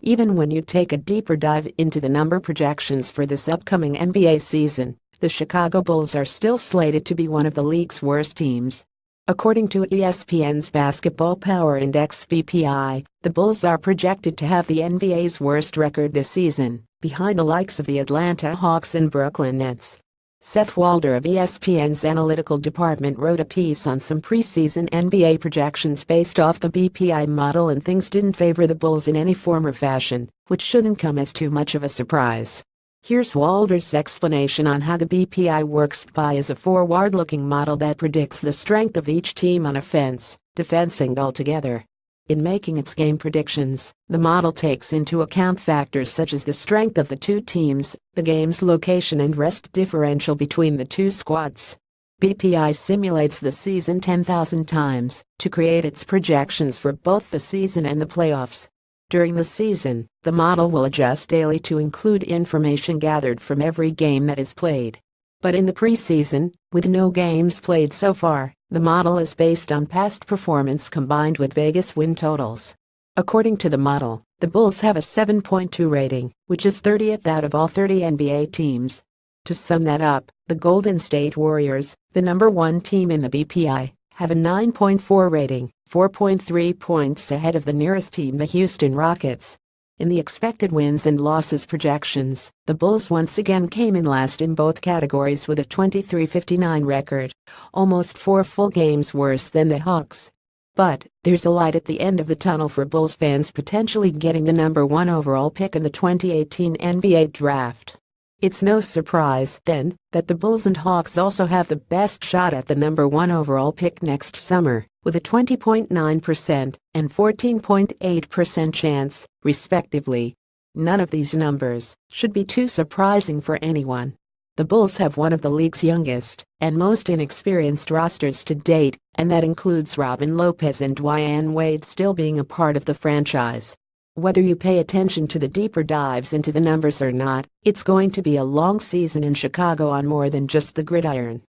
Even when you take a deeper dive into the number projections for this upcoming NBA season, the Chicago Bulls are still slated to be one of the league's worst teams. According to ESPN's Basketball Power Index (BPI), the Bulls are projected to have the NBA's worst record this season, behind the likes of the Atlanta Hawks and Brooklyn Nets. Seth Walder of ESPN's analytical department wrote a piece on some preseason NBA projections based off the BPI model, and things didn't favor the Bulls in any form or fashion, which shouldn't come as too much of a surprise. Here's Walder's explanation on how the BPI works. BPI is a forward-looking model that predicts the strength of each team on offense, defense, and altogether. In making its game predictions, the model takes into account factors such as the strength of the two teams, the game's location, and rest differential between the two squads. BPI simulates the season 10,000 times to create its projections for both the season and the playoffs. During the season, the model will adjust daily to include information gathered from every game that is played. But in the preseason, with no games played so far, the model is based on past performance combined with Vegas win totals. According to the model, the Bulls have a 7.2 rating, which is 30th out of all 30 NBA teams. To sum that up, the Golden State Warriors, the number one team in the BPI, have a 9.4 rating, 4.3 points ahead of the nearest team, the Houston Rockets. In the expected wins and losses projections, the Bulls once again came in last in both categories with a 23-59 record, almost 4 full games worse than the Hawks. But there's a light at the end of the tunnel for Bulls fans potentially getting the number 1 overall pick in the 2018 NBA draft. It's no surprise, then, that the Bulls and Hawks also have the best shot at the number 1 overall pick next summer, with a 20.9% and 14.8% chance, respectively. None of these numbers should be too surprising for anyone. The Bulls have one of the league's youngest and most inexperienced rosters to date, and that includes Robin Lopez and Dwyane Wade still being a part of the franchise. Whether you pay attention to the deeper dives into the numbers or not, it's going to be a long season in Chicago on more than just the gridiron.